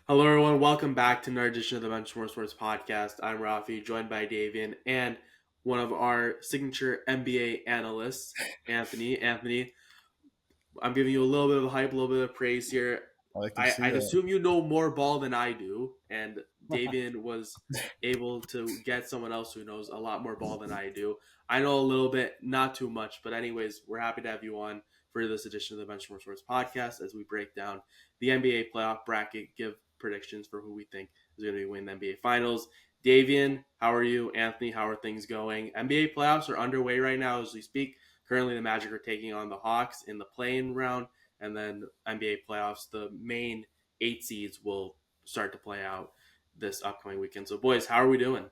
Hello, everyone. Welcome back to another edition of the Benchwarmer Sports podcast. I'm Rafi, joined by Davian and one of our signature NBA analysts, Anthony. Anthony, I'm giving you a little bit of hype, a little bit of praise here. I can I, see I'd that. assume you know more ball than I do, and Davian was able to get someone else who knows a lot more ball than I do. I know a little bit, not too much, but anyways, we're happy to have you on for this edition of the Benchwarmer Sports podcast as we break down the NBA playoff bracket, give predictions for who we think is going to be winning the NBA Finals. Davian, how are you? Anthony, how are things going? NBA playoffs are underway right now as we speak. Currently, the Magic are taking on the Hawks in the play-in round, and then NBA playoffs. The main 8 seeds will start to play out this upcoming weekend. So, boys, how are we doing?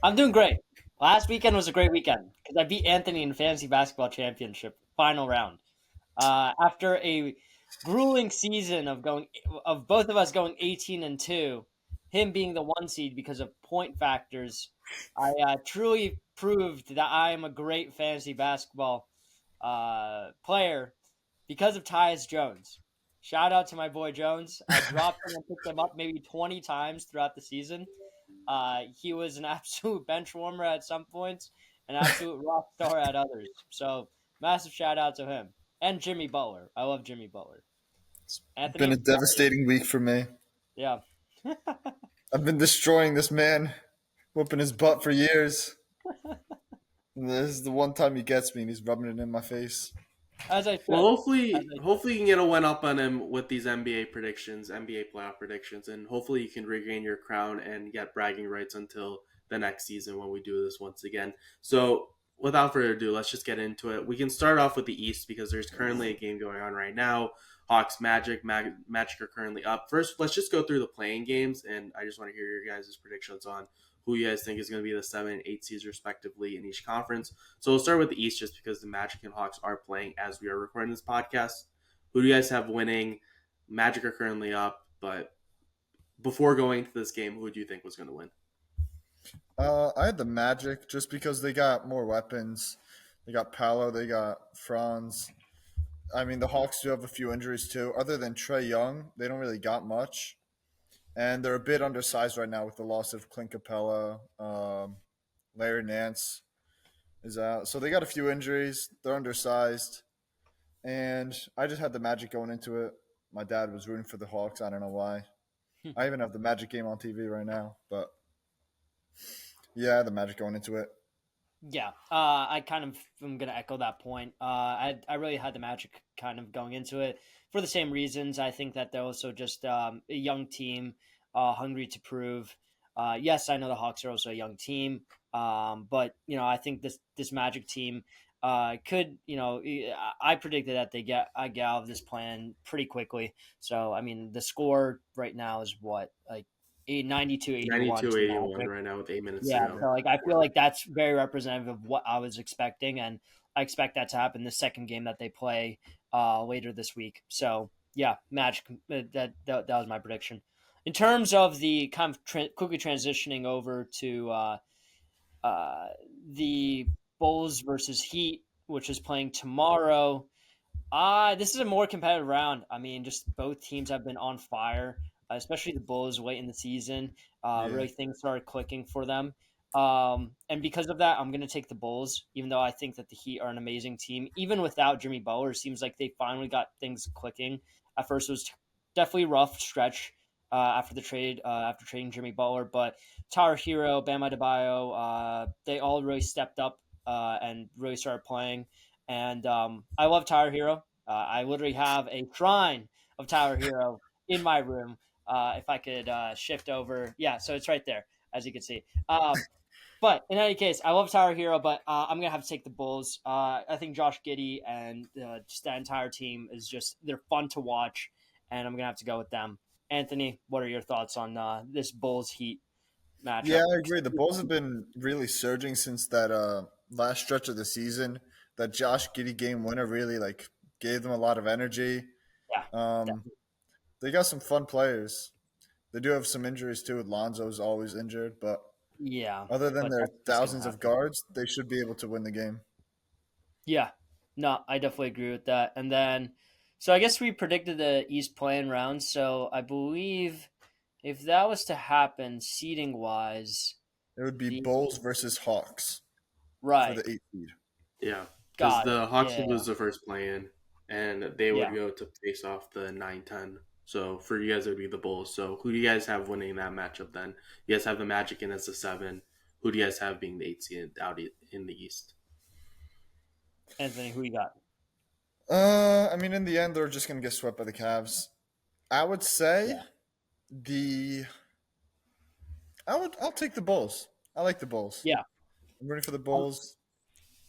I'm doing great. Last weekend was a great weekend because I beat Anthony in fantasy basketball championship final round. After a grueling season of both of us going 18-2, him being the 1 seed because of point factors, I truly proved that I am a great fantasy basketball player because of Tyus Jones. Shout out to my boy Jones. I dropped him and picked him up maybe 20 times throughout the season. He was an absolute bench warmer at some points, an absolute rock star at others. So massive shout out to him and Jimmy Butler. I love Jimmy Butler. Been a Anthony, devastating week for me. yeah. I've been destroying this man, whooping his butt for years. And this is the one time he gets me and he's rubbing it in my face. As I Well, should. As hopefully you can get a win up on him with these NBA predictions, NBA playoff predictions, and hopefully you can regain your crown and get bragging rights until the next season when we do this once again. So, without further ado, let's just get into it. We can start off with the East because there's currently a game going on right now. Hawks Magic. Magic are currently up. First, let's just go through the playing games, and I just want to hear your guys' predictions on who you guys think is going to be the 7 and 8 seeds respectively in each conference. So we'll start with the East just because the Magic and Hawks are playing as we are recording this podcast. Who do you guys have winning? Magic are currently up, but before going to this game, who do you think was going to win? I had the Magic just because they got more weapons. They got Paolo, they got Franz. I mean, the Hawks do have a few injuries too. Other than Trey Young, they don't really got much. And they're a bit undersized right now with the loss of Clint Capella. Larry Nance is out. So they got a few injuries. They're undersized. And I just had the Magic going into it. My dad was rooting for the Hawks. I don't know why. I even have the Magic game on TV right now. But yeah, the Magic going into it. Yeah, I kind of am going to echo that point. I really had the Magic kind of going into it for the same reasons. I think that they're also just a young team, hungry to prove. Yes, I know the Hawks are also a young team, but I think this Magic team could. I predicted that I get out of this plan pretty quickly. So I mean, the score right now is what, like 92-81 to 92-81 Magic. right now with 8 minutes to Yeah, go. so I feel like that's very representative of what I was expecting, and I expect that to happen the second game that they play later this week. So yeah, Magic. That was my prediction. In terms of the kind of quickly transitioning over to uh, the Bulls versus Heat, which is playing tomorrow. This is a more competitive round. I mean, just both teams have been on fire, especially the Bulls late in the season. Yeah. Really, things started clicking for them. And because of that, I'm going to take the Bulls, even though I think that the Heat are an amazing team. Even without Jimmy Butler, it seems like they finally got things clicking. At first, it was definitely a rough stretch after the trade, after trading Jimmy Butler. But Tyler Hero, Bam Adebayo, they all really stepped up and really started playing. And I love Tyler Hero. I literally have a shrine of Tyler Hero in my room. If I could shift over, yeah, so it's right there, as you can see. But in any case, I love Tyler Hero, but I'm gonna have to take the Bulls. I think Josh Giddey and just that entire team is they're fun to watch, and I'm gonna have to go with them. Anthony, what are your thoughts on this Bulls Heat Yeah, matchup? I agree. The Bulls have been really surging since that last stretch of the season. That Josh Giddey game winner really gave them a lot of energy. Yeah, Um, definitely. they got some fun players. They do have some injuries too. Lonzo's always injured, but Yeah, other than but their that's just gonna thousands of happen. guards, they should be able to win the game. Yeah, no, I definitely agree with that. And then So I guess we predicted the East playing round. So I believe if that was to happen, seeding wise, It would be the Bulls versus Hawks for right, the 8th seed. Yeah, because got it. the Hawks would Yeah, lose the first play-in, and they would yeah. go to face off the 9-10. So for you guys, it would be the Bulls. So who do you guys have winning that matchup then? You guys have the Magic in as the 7. Who do you guys have being the 8 seed out in the East? Anthony, who you got? I mean, in the end, they're just gonna get swept by the Cavs. I would say Yeah, the. I'll take the Bulls. I like the Bulls. yeah, I'm rooting for the um, Bulls.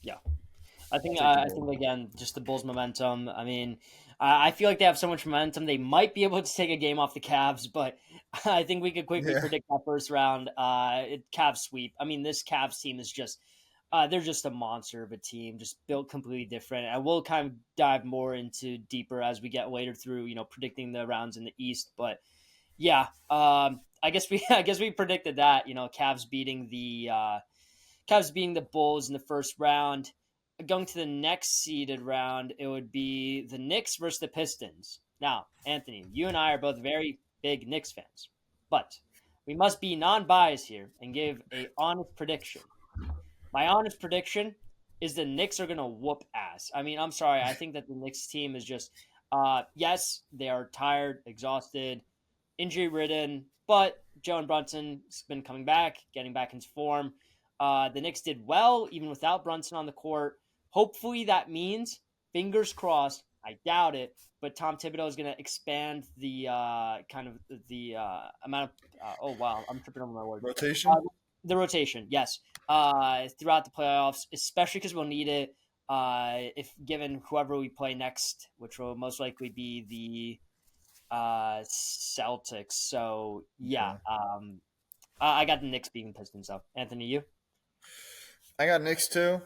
yeah. I'll take the I Bulls. think again, just the Bulls' momentum. I mean, I feel like they have so much momentum. They might be able to take a game off the Cavs, but I think we could quickly Yeah. predict that first round. Cavs sweep. I mean, this Cavs team is just. They're just a monster of a team, just built completely different. And we'll kind of dive more into deeper as we get later through, predicting the rounds in the East. But yeah, I guess we I guess we predicted that. Cavs beating the Bulls in the first round. Going to the next seeded round, it would be the Knicks versus the Pistons. Now, Anthony, you and I are both very big Knicks fans, but we must be non-biased here and give a honest prediction. My honest prediction is the Knicks are going to whoop ass. I mean, I'm sorry. I think that the Knicks team is just, yes, they are tired, exhausted, injury ridden, but Jalen Brunson's been coming back, getting back into form. The Knicks did well even without Brunson on the court. Hopefully that means, fingers crossed, I doubt it, but Tom Thibodeau is going to expand the kind of the amount of. Oh wow, I'm tripping over my words. Rotation. The rotation, yes, throughout the playoffs, especially because we'll need it. If given whoever we play next, which will most likely be the Celtics. So yeah, Okay. I got the Knicks beating Pistons. So Anthony, you? I got Knicks too.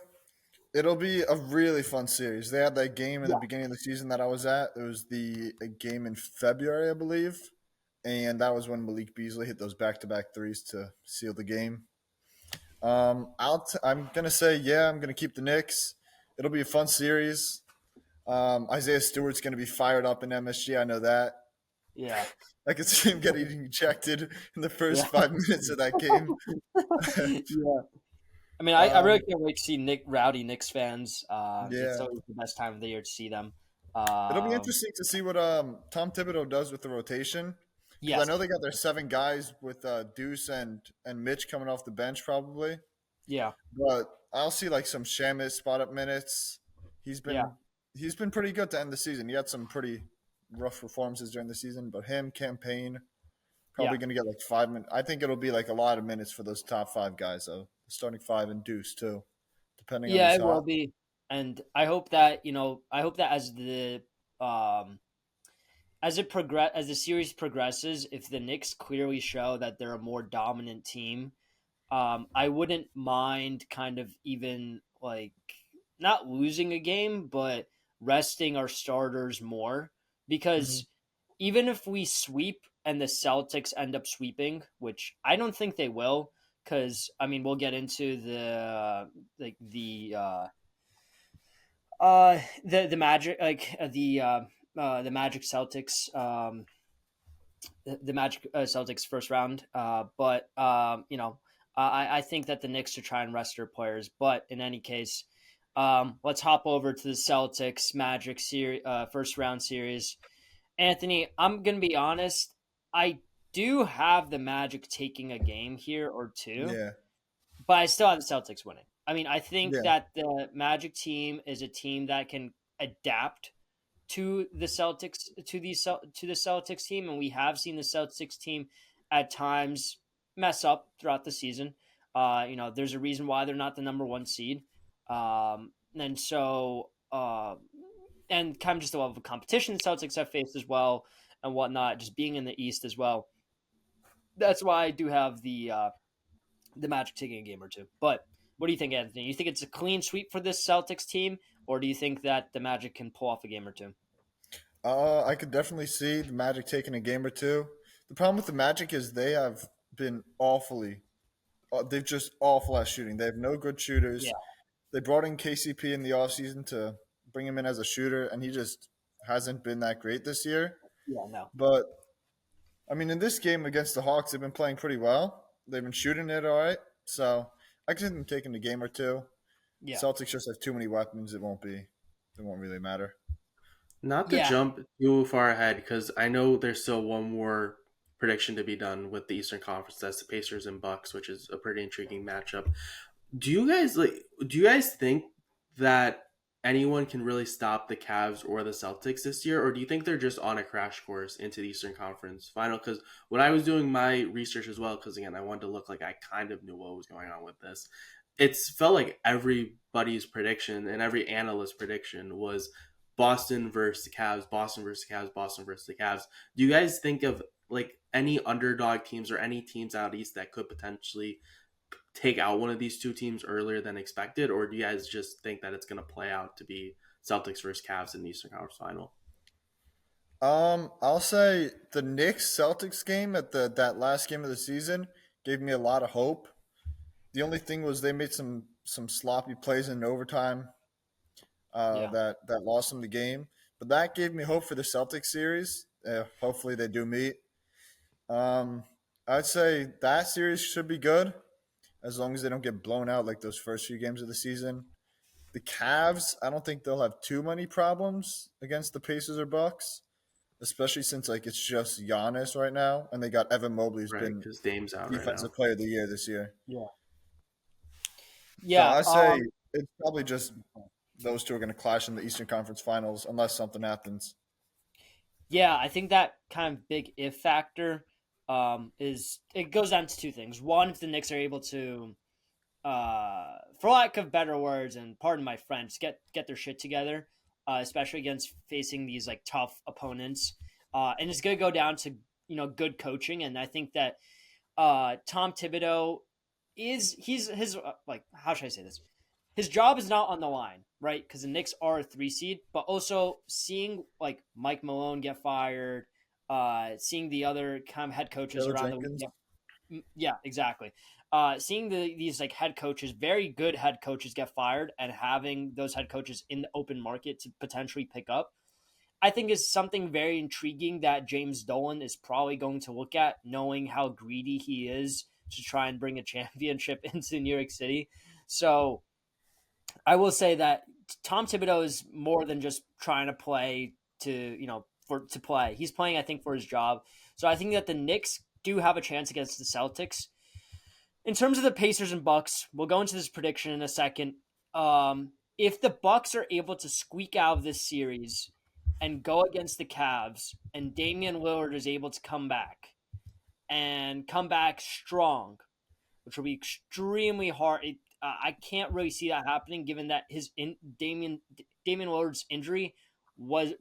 It'll be a really fun series. They had that game in the Yeah, beginning of the season that I was at. It was the a game in February, I believe, and that was when Malik Beasley hit those back-to-back threes to seal the game. I'm gonna say yeah. I'm gonna keep the Knicks. It'll be a fun series. Isaiah Stewart's gonna be fired up in MSG. I know that. yeah, I could see him getting ejected in the yeah, first 5 minutes of that game. yeah. I mean, I really um, can't wait to see rowdy Knicks fans. It's yeah, always the best time of the year to see them. it'll be Um, interesting to see what Tom Thibodeau does with the rotation because I yes, know they got their 7 guys with Deuce and Mitch coming off the bench probably, yeah, but I'll see like some Shamus spot up minutes. He's yeah, been he's been pretty good to end the season. He had some pretty rough performances during the season, but him campaign yeah. probably going to get like 5 minutes. I think it'll be like a lot of minutes for those top 5 guys though, the starting 5 and Deuce too, depending on Yeah, who's it will hot. be. And I hope that, I hope that um as the series progresses, if the Knicks clearly show that they're a more dominant team, I wouldn't mind kind of even like not losing a game, but resting our starters more Hmm. because even if we sweep and the Celtics end up sweeping, which I don't think they will, because I mean we'll get into like the Magic the Magic Celtics the Magic Celtics first round. But I think that the Knicks are trying to rest their players. But in any case, let's hop over to the Celtics Magic series first round series. Anthony, I'm gonna be honest. I do have the Magic taking a game here or two, Yeah, but I still have the Celtics winning. I mean, I think yeah, that the Magic team is a team that can adapt to the Celtics to the Celtics team, and we have seen the Celtics team at times mess up throughout the season. There's a reason why they're not the number one seed, and so and kind of just the level of competition the Celtics have faced as well and whatnot, just being in the East as well. That's why I do have the Magic taking a game or two. But what do you think, Anthony? You think it's a clean sweep for this Celtics team, or do you think that the Magic can pull off a game or two? I could definitely see the Magic taking a game or two. The problem with the Magic is they have been they've just awful at shooting. They have no good shooters. Yeah, They brought in KCP in the offseason to bring him in as a shooter, and hasn't been that great this year. Yeah, no. But I mean, in this game against the Hawks, they've been playing pretty well. They've been shooting it all right. So I could see them taking a game or two. Yeah. Celtics just have too many weapons. It won't really matter. Not to Yeah. jump too far ahead, because I know there's still one more prediction to be done with the Eastern Conference. That's the Pacers and Bucks, which is a pretty intriguing matchup. Do you guys think that anyone can really stop the Cavs or the Celtics this year, or do you think they're just on a crash course into the Eastern Conference final? Because when I was doing my research as well, because again I wanted to look like I kind of knew what was going on with this, it's felt like everybody's prediction and every analyst prediction was Boston versus the Cavs, Boston versus the Cavs, Boston versus the Cavs. Do you guys think of like any underdog teams or any teams out east that could potentially take out one of these two teams earlier than expected, or do you guys just think that it's going to play out to be Celtics versus Cavs in the Eastern Conference Final? I'll say the Knicks Celtics game at the that last game of the season gave me a lot of hope. The only thing was they made some sloppy plays in overtime Yeah. that lost them the game. But that gave me hope for the Celtics series. Hopefully they do meet. Um, I'd say that series should be good as long as they don't get blown out like those first few games of the season. The Cavs, I don't think they'll have too many problems against the Pacers or Bucks, especially since like it's just Giannis right now, and they got Evan Mobley who's Right, been because Dame's out right now. Defensive Player of the Year this year. Yeah. So Yeah. I say it's probably just those two are going to clash in the Eastern Conference Finals unless something happens. Yeah, I think that kind of big if factor is it goes down to two things. One, if the Knicks are able to, for lack of better words, and pardon my French, get their shit together, especially against facing these like tough opponents, and it's gonna go down to good coaching, and I think that Tom Thibodeau he's his like how should I say this? His job is not on the line, right? Because the Knicks are a 3 seed, but also seeing like Mike Malone get fired, seeing the other kind of head coaches Taylor around the Jenkins. yeah, exactly. Seeing these like head coaches, very good head coaches, get fired, and having those head coaches in the open market to potentially pick up, I think is something very intriguing that James Dolan is probably going to look at, knowing how greedy he is to try and bring a championship into New York City. So I will say that Tom Thibodeau is more than just trying to play to play. He's playing, I think, for his job. So I think that the Knicks do have a chance against the Celtics. In terms of the Pacers and Bucks, we'll go into this prediction in a second. If the Bucks are able to squeak out of this series and go against the Cavs, and Damian Lillard is able to come back strong, which will be extremely hard. I can't really see that happening, given that Damian Lillard's injury was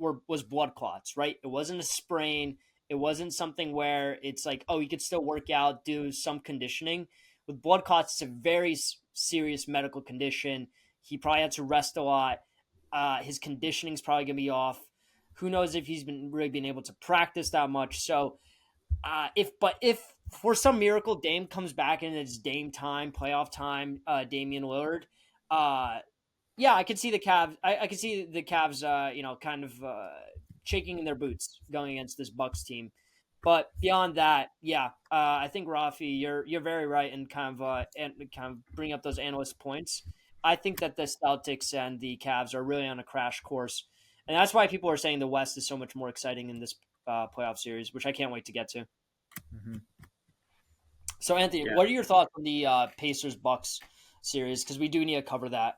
blood clots, right? It wasn't a sprain. It wasn't something where it's like, oh, you could still work out, do some conditioning. With blood clots, it's a very serious medical condition. He probably had to rest a lot. His conditioning's probably gonna be off. Who knows if he's been really been able to practice that much? So if for some miracle Dame comes back and it's Dame time, playoff time, Damian Lillard, uh, yeah, I could see the Cavs. I could see the Cavs, kind of shaking in their boots going against this Bucks team. But beyond that, yeah, I think Rafi, you're very right, and kind of bring up those analyst points. I think that the Celtics and the Cavs are really on a crash course, and that's why people are saying the West is so much more exciting in this playoff series, which I can't wait to get to. Mm-hmm. So, Anthony, Yeah. what are your thoughts on the Pacers Bucks series? Because we do need to cover that.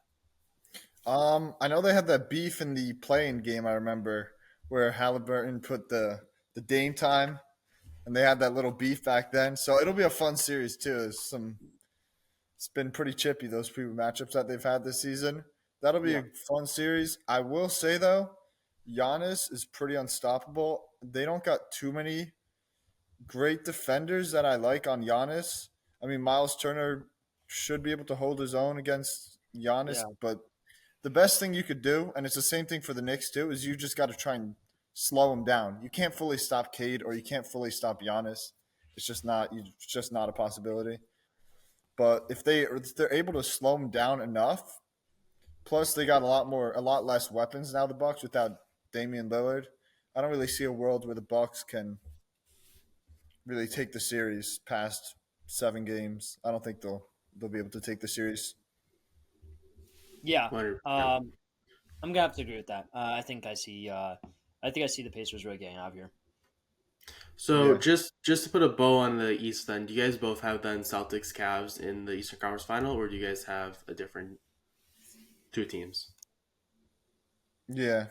I know they had that beef in the playing game. I remember where Halliburton put the Dame time, and they had that little beef back then. So it'll be a fun series too. It's been pretty chippy those few matchups that they've had this season. That'll be Yeah, a fun series. I will say though, Giannis is pretty unstoppable. They don't got too many great defenders that I like on Giannis. I mean, Miles Turner should be able to hold his own against Giannis, yeah, but the best thing you could do, and it's the same thing for the Knicks too, is you just got to try and slow him down. You can't fully stop Cade or you can't fully stop Giannis. It's just not a possibility. But if they're able to slow him down enough, plus they got a lot less weapons now the Bucks without Damian Lillard, I don't really see a world where the Bucks can really take the series past 7 games. I don't think they'll be able to take the series. Yeah, 100%. um, I'm gonna have to agree with that. I think I see the Pacers really getting out of here. So Yeah, just to put a bow on the East, then do you guys both have then Celtics Cavs in the Eastern Conference Final, or do you guys have a different two teams? yeah.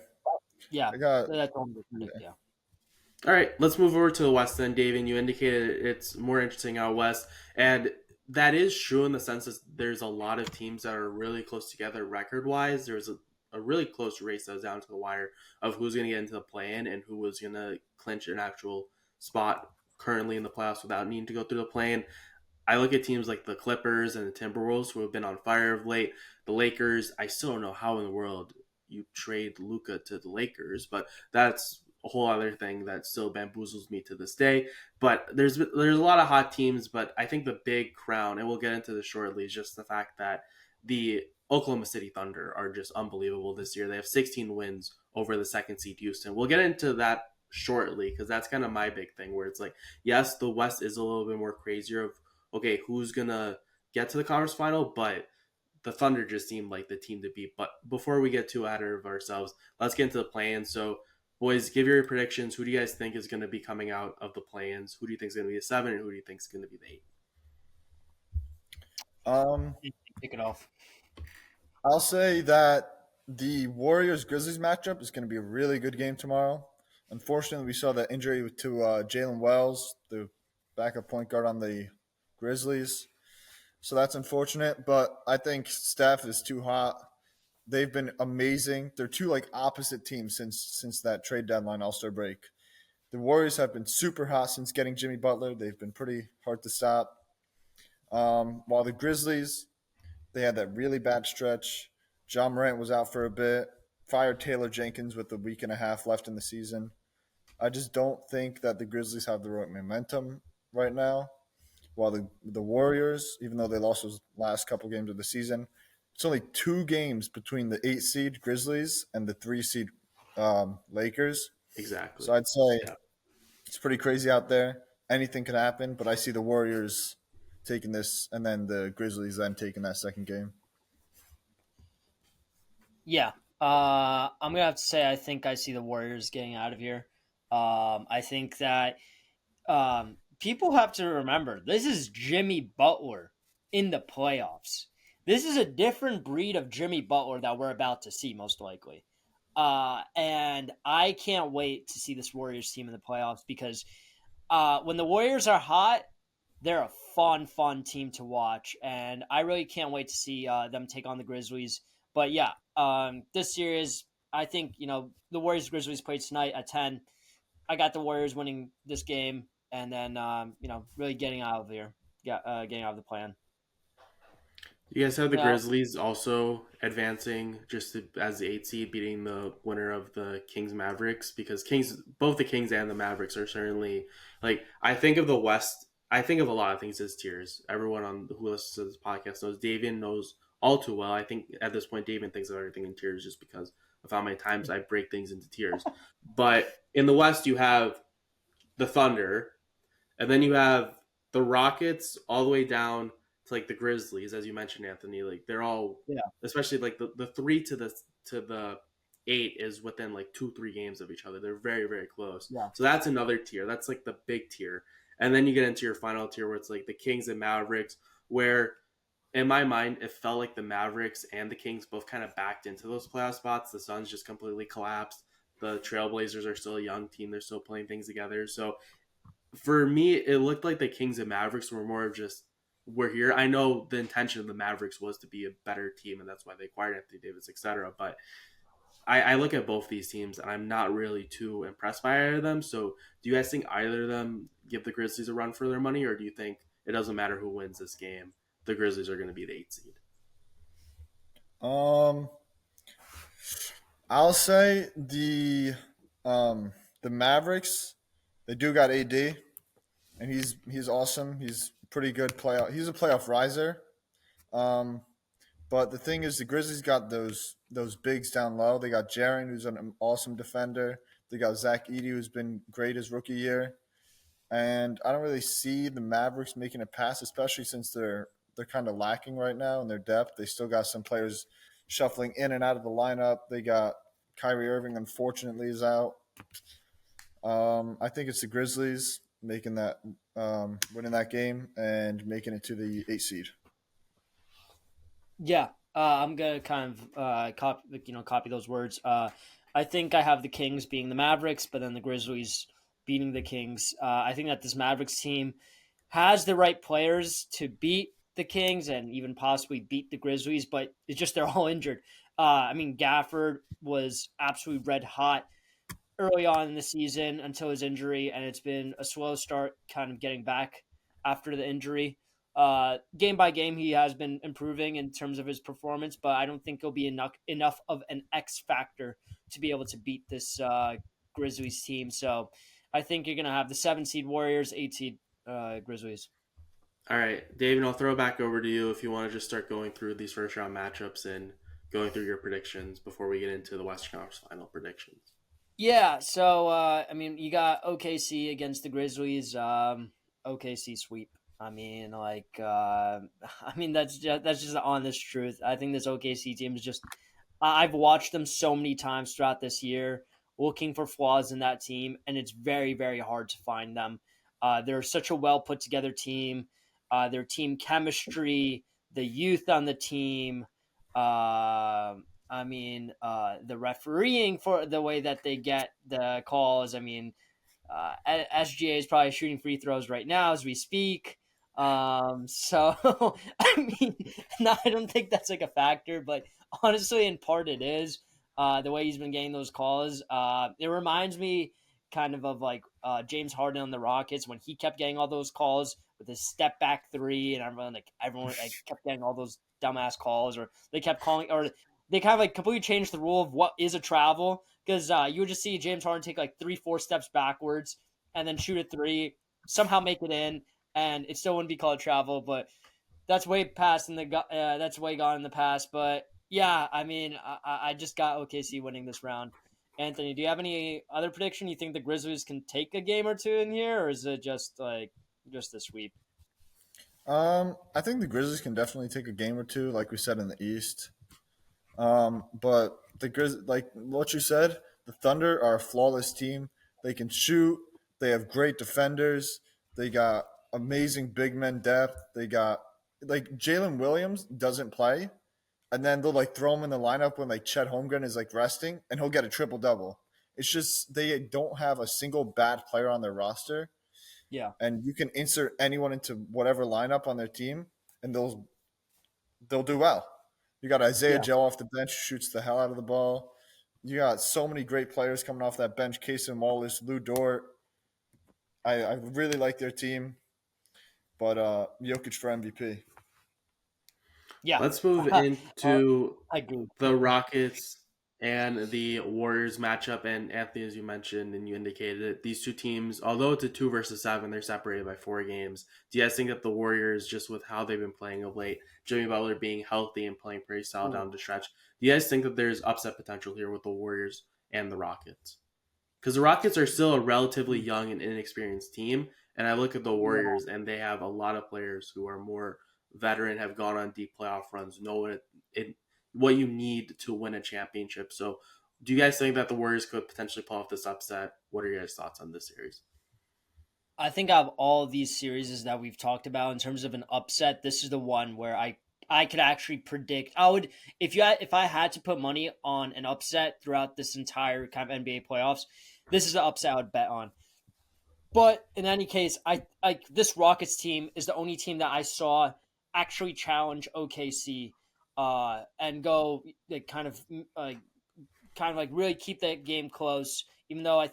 Yeah, I got that's all I'm gonna predict. yeah. Yeah. All right, let's move over to the West then, David. You indicated it's more interesting out west, and that is true in the sense that there's a lot of teams that are really close together record wise. There's a really close race that was down to the wire of who's going to get into the play-in and who was going to clinch an actual spot currently in the playoffs without needing to go through the play-in. I look at teams like the Clippers and the Timberwolves who have been on fire of late. The Lakers, I still don't know how in the world you trade Luca to the Lakers, but that's a whole other thing that still bamboozles me to this day. But there's a lot of hot teams, but I think the big crown, and we'll get into this shortly, is just the fact that the Oklahoma City Thunder are just unbelievable this year. They have 16 wins over the second seed Houston. We'll get into that shortly because that's kind of my big thing where it's like, yes, the West is a little bit more crazier of okay, who's gonna get to the conference final, but the Thunder just seemed like the team to beat. But before we get too ahead of ourselves, let's get into the play-in. So, boys, give your predictions. Who do you guys think is going to be coming out of the play-ins? Who do you think is going to be the 7, and who do you think is going to be the 8? Um, Kick it off. I'll say that the Warriors Grizzlies matchup is going to be a really good game tomorrow. Unfortunately, we saw the injury to Jalen Wells, the backup point guard on the Grizzlies. So that's unfortunate, but I think Steph is too hot. They've been amazing. They're two like opposite teams since that trade deadline All-Star break. The Warriors have been super hot since getting Jimmy Butler. They've been pretty hard to stop. While the Grizzlies, they had that really bad stretch. John Morant was out for a bit. Fired Taylor Jenkins with a week and a half left in the season. I just don't think that the Grizzlies have the right momentum right now. While the Warriors, even though they lost those last couple games of the season, it's only 2 games between the 8 seed Grizzlies and the 3 seed Lakers. Exactly. So I'd say Yeah. it's pretty crazy out there. Anything could happen, but I see the Warriors taking this, and then the Grizzlies then taking that second game. Yeah. I'm gonna have to say I think I see the Warriors getting out of here. I think that people have to remember this is Jimmy Butler in the playoffs. This is a different breed of Jimmy Butler that we're about to see, most likely. And I can't wait to see this Warriors team in the playoffs because when the Warriors are hot, they're a fun team to watch, and I really can't wait to see them take on the Grizzlies. But yeah, this series, I think the Warriors Grizzlies played tonight at 10. I got the Warriors winning this game, and then really getting out of here, getting out of the plan. You guys have the Now, Grizzlies also advancing just as the 8 seed, beating the winner of the Kings Mavericks because both the Kings and the Mavericks are certainly like I think of the West. I think of a lot of things as tiers. Everyone on who listens to this podcast knows. Davian knows all too well. I think at this point, Davian thinks of everything in tiers just because of how many times I break things into tiers. But in the West, you have the Thunder, and then you have the Rockets all the way down to like the Grizzlies, as you mentioned, Anthony. Like they're all, yeah, especially like the 3 to the 8 is within like 2-3 games of each other. They're very close. yeah, So that's another tier. That's like the big tier, and then you get into your final tier where it's like the Kings and Mavericks, where in my mind, it felt like the Mavericks and the Kings both kind of backed into those playoff spots. The Suns just completely collapsed. The Trailblazers are still a young team. They're still playing things together. So for me, it looked like the Kings and Mavericks were more of just we're here. I know the intention of the Mavericks was to be a better team, and that's why they acquired Anthony Davis, etc. But I look at both these teams, and I'm not really too impressed by either of them. So, do you guys think either of them give the Grizzlies a run for their money, or do you think it doesn't matter who wins this game? The Grizzlies are going to be the 8 seed. Um, I'll say the Mavericks. They do got AD, and he's awesome. He's pretty good playoff. He's a playoff riser. Um, But the thing is, the Grizzlies got those bigs down low. They got Jaren, who's an awesome defender. They got Zach Edey, who's been great his rookie year. And I don't really see the Mavericks making a pass, especially since they're kind of lacking right now in their depth. They still got some players shuffling in and out of the lineup. They got Kyrie Irving, unfortunately, is out. I think it's the Grizzlies making that winning that game and making it to the 8 seed. Yeah, I'm gonna kind of copy those words. I think I have the Kings being the Mavericks, but then the Grizzlies beating the Kings. I think that this Mavericks team has the right players to beat the Kings and even possibly beat the Grizzlies, but it's just they're all injured. I mean, Gafford was absolutely red hot early on in the season until his injury, and it's been a slow start kind of getting back after the injury. Game by game, he has been improving in terms of his performance, but I don't think he'll be enough of an X factor to be able to beat this Grizzlies team. So I think you're going to have the 7 seed Warriors, 8 seed Grizzlies. All right, David, I'll throw it back over to you if you want to just start going through these first round matchups and going through your predictions before we get into the Western Conference Final predictions. Yeah, so I mean, you got OKC against the Grizzlies. OKC sweep. I mean, that's just the honest truth. I think this OKC team is just. I've watched them so many times throughout this year, looking for flaws in that team, and it's very, very hard to find them. They're such a well put together team. Their team chemistry, the youth on the team. The refereeing for the way that they get the calls. I mean, SGA is probably shooting free throws right now as we speak. So I mean, no, I don't think that's like a factor, but honestly, in part it is. The way he's been getting those calls, it reminds me kind of like James Harden on the Rockets when he kept getting all those calls with his step back three, and everyone kept getting all those dumbass calls, or they kept calling, or they kind of like completely changed the rule of what is a travel because you would just see James Harden take like 3-4 steps backwards and then shoot a three, somehow make it in, and it still wouldn't be called travel. But that's way past in the that's way gone in the past. But yeah, I mean, I just got OKC winning this round. Anthony, do you have any other prediction? You think the Grizzlies can take a game or two in here, or is it just a sweep? I think the Grizzlies can definitely take a game or two, like we said in the East. But the Grizz, like what you said, the Thunder are a flawless team. They can shoot. They have great defenders. They got amazing big men depth. They got like Jalen Williams doesn't play, and then they'll like throw him in the lineup when like Chet Holmgren is like resting, and he'll get a triple double. It's just they don't have a single bad player on their roster, Yeah, and you can insert anyone into whatever lineup on their team, and they'll do well. You got Isaiah yeah. Joe off the bench, shoots the hell out of the ball. You got so many great players coming off that bench. Casey Wallace, Lou Dort. I really like their team, but Jokic for MVP. Yeah, Let's move I into agree. the Rockets and the Warriors matchup. And Anthony, as you mentioned and you indicated it, these two teams, although it's a 2 versus 7, they're separated by 4 games. Do you guys think that the Warriors, just with how they've been playing of late, Jimmy Butler being healthy and playing pretty solid Ooh. down the stretch, do you guys think that there's upset potential here with the Warriors and the Rockets? Because the Rockets are still a relatively young and inexperienced team. And I look at the Yeah. Warriors, and they have a lot of players who are more veteran, have gone on deep playoff runs, know what you need to win a championship. So, do you guys think that the Warriors could potentially pull off this upset? What are your guys' thoughts on this series? I think out of all of these series that we've talked about in terms of an upset, this is the one where I could actually predict. I would if I had to put money on an upset throughout this entire kind of NBA playoffs, this is the upset I would bet on. But in any case, I this Rockets team is the only team that I saw actually challenge OKC and go like kind of like really keep that game close. Even though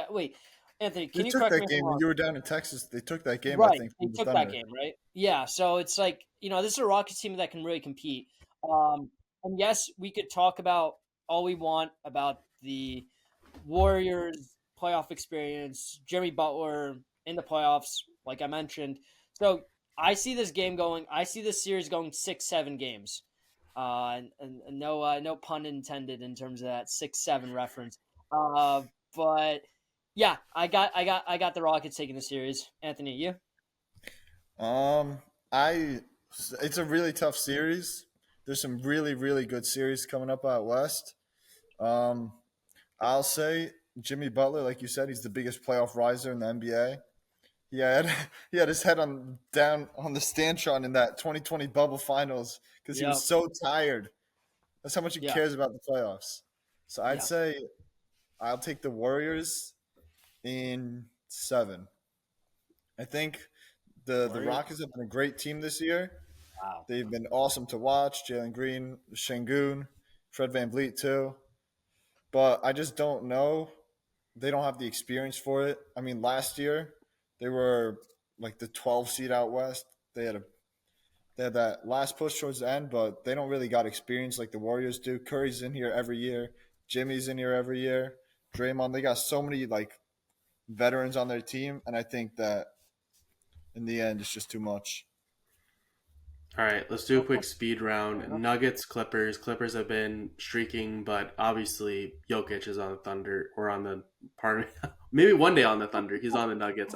wait, Anthony, They can you took correct me that if I'm game when wrong? you were down in Texas. They took that game, I Right, think, they from the took that Thunder. game, right? Yeah, so it's like this is a Rockets team that can really compete. Um, and yes, we could talk about all we want about the Warriors playoff experience, Jimmy Butler in the playoffs, like I mentioned. So I see this series going 6, 7 games. and no pun intended in terms of that 6-7 reference. But yeah, I got the Rockets taking the series. Anthony, you? Um, I it's a really tough series. There's some really really good series coming up out west. Um, I'll say Jimmy Butler, like you said, he's the biggest playoff riser in the NBA. He had he had his head on down on the stanchion in that 2020 bubble finals because he Yeah, was so tired. That's how much he yeah, cares about the playoffs. So I'd yeah. say I'll take the Warriors in 7. I think the Warriors. Rockets have been a great team this year. Wow. They've been awesome to watch. Jalen Green, Shangoon, Fred Van Vliet too. But I just don't know. They don't have the experience for it. I mean, last year they were like the 12 seed out west. They had that last push towards the end, but they don't really got experience like the Warriors do. Curry's in here every year. Jimmy's in here every year. Draymond, they got so many like veterans on their team, and I think that in the end it's just too much. All right, let's do a quick Okay, speed fair round. enough. Nuggets, Clippers. Clippers have been streaking, but obviously Jokic is on the Thunder or on the pardon me, maybe one day on the Thunder. He's on the Nuggets.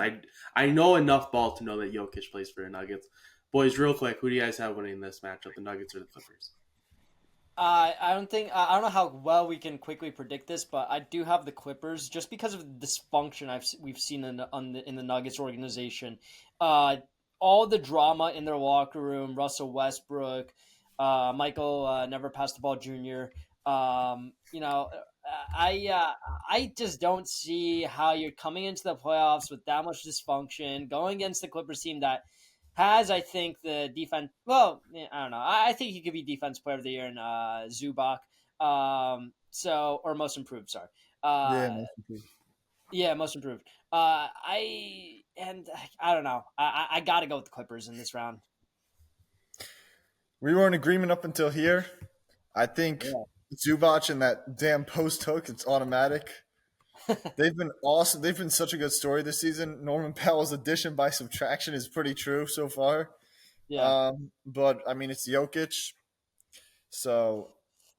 I know enough ball to know that Jokic plays for the Nuggets. Boys, real quick, who do you guys have winning this matchup, the Nuggets or the Clippers? I don't know how well we can quickly predict this, but I do have the Clippers just because of the dysfunction we've seen in the Nuggets organization. Uh, all the drama in their locker room, Russell Westbrook, Michael never passed the ball Jr. You know, I just don't see how you're coming into the playoffs with that much dysfunction, going against the Clippers team that has, I think, the defense. Well, I don't know. I think he could be defense player of the year in Zubac. Or most improved. Sorry. Yeah, Uh, most improved. yeah, most improved. I don't know. I got to go with the Clippers in this round. We were in agreement up until here. I think Yeah. Zubac and that damn post hook, it's automatic. They've been awesome. They've been such a good story this season. Norman Powell's addition by subtraction is pretty true so far. Yeah. But I mean, it's Jokic, so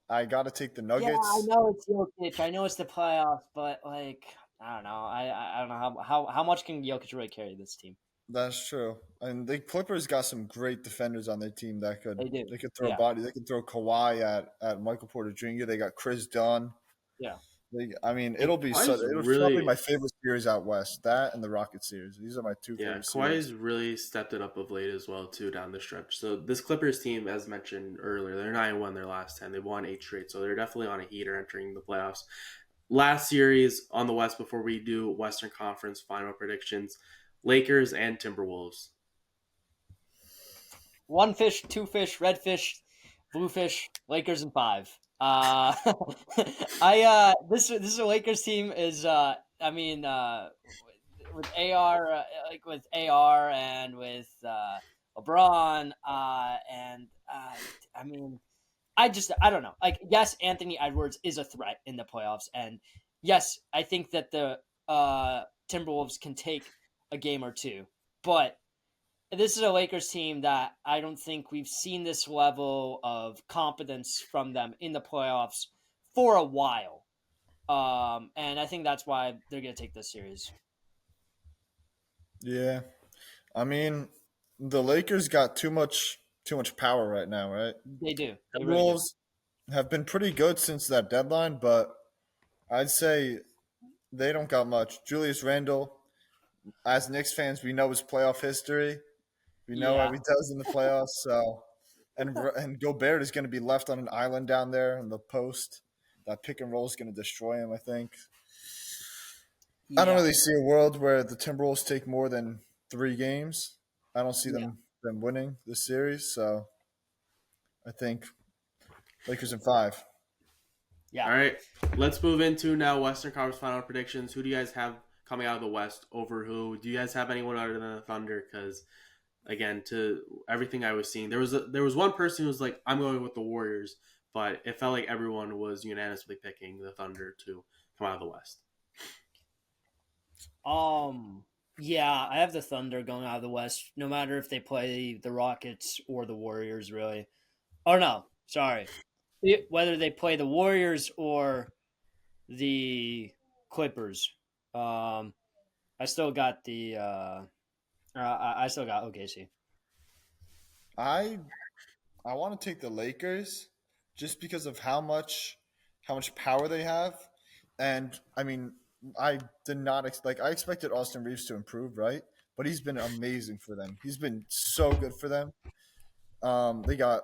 I got to take the Yeah, I Nuggets. know it's Jokic. I know it's the playoffs, but like I don't know. I don't know how much can Jokic really carry this team. That's true. And the Clippers got some great defenders on their team that could They do. they could throw Yeah. body. They could throw Kawhi at Michael Porter Jr. They got Chris Dunn. Yeah. I mean, And Kawhi's it'll probably really my favorite series out west. That and the Rocket series. These are my two yeah, favorite series. Kawhi's really stepped it up of late as well too down the stretch. So this Clippers team, as mentioned earlier, they're 9-1 their last 10. They've won 8 straight, so they're definitely on a heater entering the playoffs. Last series on the West before we do Western Conference final predictions, Lakers and Timberwolves. One fish, two fish, red fish, blue fish, Lakers in 5. This is a Lakers team is with AR like with AR and with LeBron and I mean I don't know. Like yes, Anthony Edwards is a threat in the playoffs and yes, I think that the Timberwolves can take a game or two. But this is a Lakers team that I don't think we've seen this level of competence from them in the playoffs for a while. And I think that's why they're going to take this series. Yeah, I mean, the Lakers got too much power right now, right? They do. They really do. Timberwolves have been pretty good since that deadline, but I'd say they don't got much. Julius Randle, as Knicks fans, we know his playoff history. We know how Yeah. he does in the playoffs. So, and Gobert is going to be left on an island down there in the post. That pick and roll is going to destroy him. I think. I don't Yeah. really see a world where the Timberwolves take more than 3 games. I don't see Yeah. them winning this series. So I think Lakers in 5. Yeah. All right, let's move into now Western Conference final predictions. Who do you guys have coming out of the West over who? Do you guys have anyone other than the Thunder? Because again, to everything I was seeing, there was one person who was like, "I'm going with the Warriors," but it felt like everyone was unanimously picking the Thunder to come out of the West. Um. Yeah, I have the Thunder going out of the West, no matter if they play the Rockets or the Warriors, really. Or no, Sorry. Whether they play the Warriors or the Clippers. I still got the I still got OKC. I I want to take the Lakers just because of how much power they have, and I mean I did not like I expected Austin Reeves to improve, right? But he's been amazing for them. He's been so good for them. They got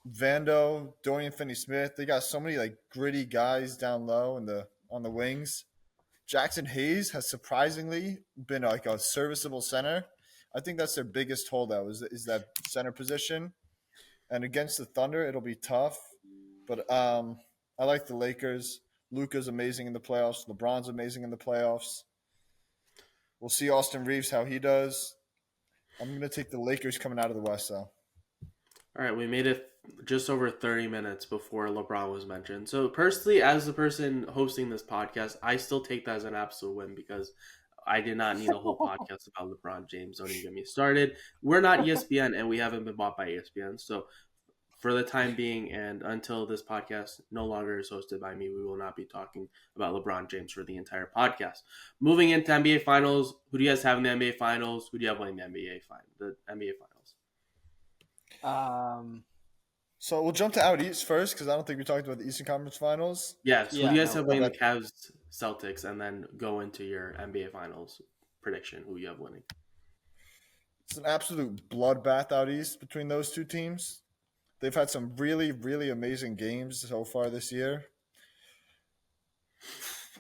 Vando, Dorian Finney-Smith. They got so many like gritty guys down low in the on the wings. Jackson Hayes has surprisingly been like a serviceable center. I think that's their biggest holdout is that center position. And against the Thunder, it'll be tough. But I like the Lakers. Luka's amazing in the playoffs. LeBron's amazing in the playoffs. We'll see Austin Reeves how he does. I'm going to take the Lakers coming out of the West, though. All right, we made it just over 30 minutes before LeBron was mentioned. So, personally, as the person hosting this podcast, I still take that as an absolute win because I did not need a whole podcast about LeBron James. Don't even get me started. We're not ESPN and we haven't been bought by ESPN. So, for the time being and until this podcast no longer is hosted by me, we will not be talking about LeBron James for the entire podcast. Moving into NBA Finals, who do you guys have in the NBA Finals? Who do you have winning the NBA Finals? Um, So we'll jump to out east first because I don't think we talked about the Eastern Conference Finals. Yes. Who yeah, do you guys no. have winning the Okay. Cavs Celtics and then go into your NBA Finals prediction? Who you have winning? It's an absolute bloodbath out east between those two teams. They've had some really, really amazing games so far this year.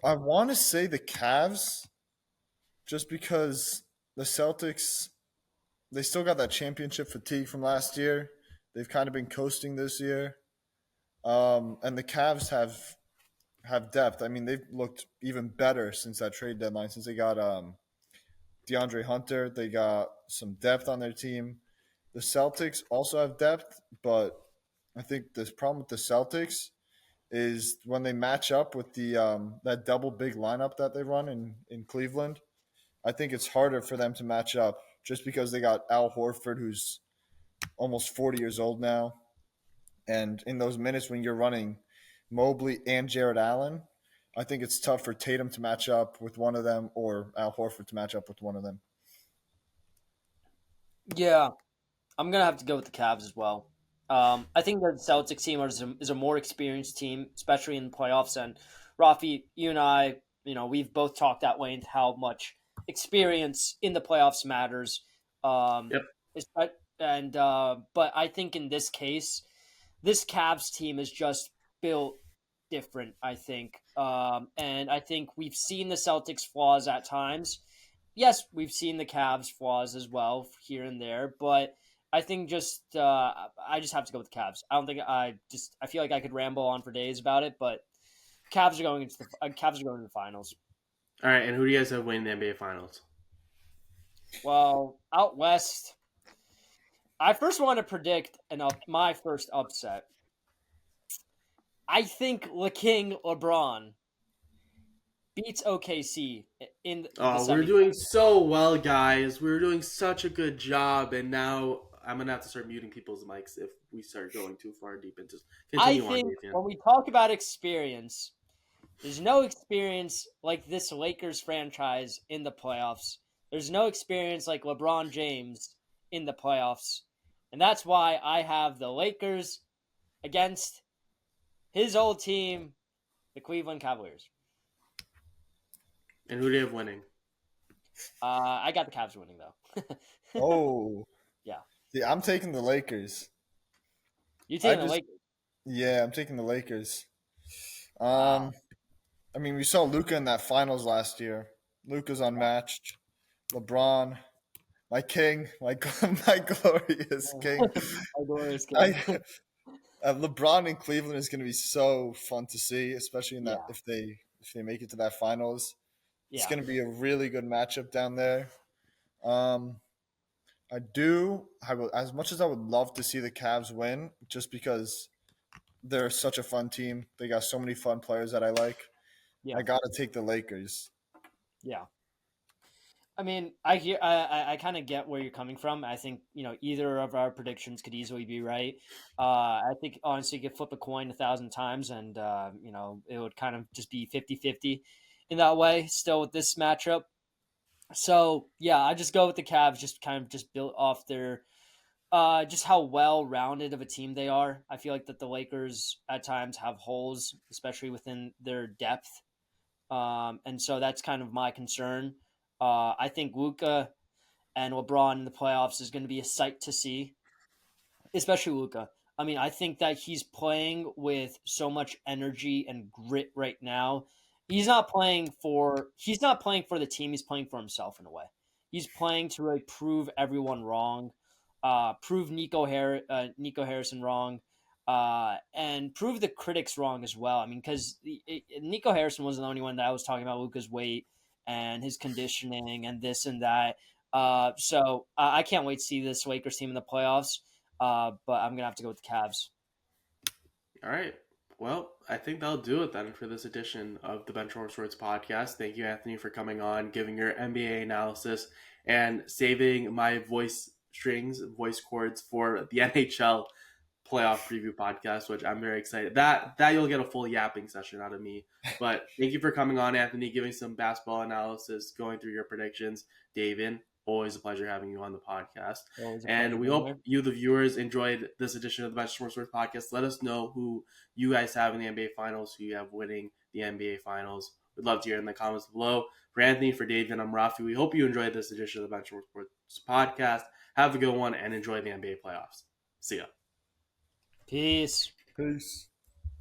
I want to say the Cavs just because the Celtics, they still got that championship fatigue from last year. They've kind of been coasting this year. And the Cavs have depth. I mean, they've looked even better since that trade deadline, since they got DeAndre Hunter. They got some depth on their team. The Celtics also have depth, but I think this problem with the Celtics is when they match up with the that double big lineup that they run in Cleveland. I think it's harder for them to match up just because they got Al Horford, who's almost 40 years old now, and in those minutes when you're running Mobley and Jared Allen, I think it's tough for Tatum to match up with one of them or Al Horford to match up with one of them. Yeah, I'm gonna have to go with the Cavs as well. I think the Celtics team is a more experienced team, especially in the playoffs. And Rafi, you and I, we've both talked that way into how much experience in the playoffs matters. Um, Yep. but I think in this case, this Cavs team is just built different. I think, and I think we've seen the Celtics' flaws at times. Yes, we've seen the Cavs' flaws as well here and there, but I think I just have to go with the Cavs. I don't think I feel like I could ramble on for days about it, but Cavs are going to the finals. All right, and who do you guys have winning the NBA Finals? Well, out west, I first want to predict my first upset. I think King LeBron beats OKC in the Oh, we're semifinals. doing so well, guys. We're doing such a good job, and now I'm gonna have to start muting people's mics if we start going too far deep into. I Continue on, think Davian. when we talk about experience, there's no experience like this Lakers franchise in the playoffs. There's no experience like LeBron James in the playoffs. And that's why I have the Lakers against his old team, the Cleveland Cavaliers. And who do you have winning? I got the Cavs winning, though. Oh, Yeah. see, I'm taking the Lakers. You I taking the just, Lakers? yeah, I'm taking the Lakers. Wow. I mean, we saw Luca in that finals last year. Luca's unmatched. LeBron, my king, my my glorious king. My glorious I, king. LeBron in Cleveland is going to be so fun to see, especially in that Yeah. if they make it to that finals. It's Yeah. going to be a really good matchup down there. Um, as much as I would love to see the Cavs win, just because they're such a fun team. They got so many fun players that I like. Yeah. I got to take the Lakers. Yeah. I mean, I kind of get where you're coming from. I think either of our predictions could easily be right. I think honestly, you could flip a coin 1,000 times, and it would kind of just be 50-50 in that way. Still with this matchup, so yeah, I just go with the Cavs. Just kind of just built off their just how well rounded of a team they are. I feel like that the Lakers at times have holes, especially within their depth. And so that's kind of my concern. I think Luka and LeBron in the playoffs is going to be a sight to see, especially Luka. I mean, I think that he's playing with so much energy and grit right now. He's not playing for the team. He's playing for himself in a way. He's playing to really prove everyone wrong, prove Nico Harrison wrong, and prove the critics wrong as well. I mean, because Nico Harrison wasn't the only one that I was talking about Luka's weight and his conditioning and this and that. So I can't wait to see this Lakers team in the playoffs. But I'm gonna have to go with the Cavs. All right. Well, I think that'll do it then for this edition of the Benchwarmer Sports podcast. Thank you, Anthony, for coming on, giving your NBA analysis, and saving my voice cords for the NHL playoff preview podcast, which I'm very excited. That you'll get a full yapping session out of me. But thank you for coming on, Anthony, giving some basketball analysis, going through your predictions. Davian, always a pleasure having you on the podcast. Always a And pleasure we being hope here. you, the viewers, enjoyed this edition of the Benchwarmer Sports podcast. Let us know who you guys have in the NBA Finals, who you have winning the NBA Finals. We'd love to hear in the comments below. For Anthony, for Davian, I'm Rafi. We hope you enjoyed this edition of the Benchwarmer Sports podcast. Have a good one and enjoy the NBA playoffs. See ya. Peace. Peace.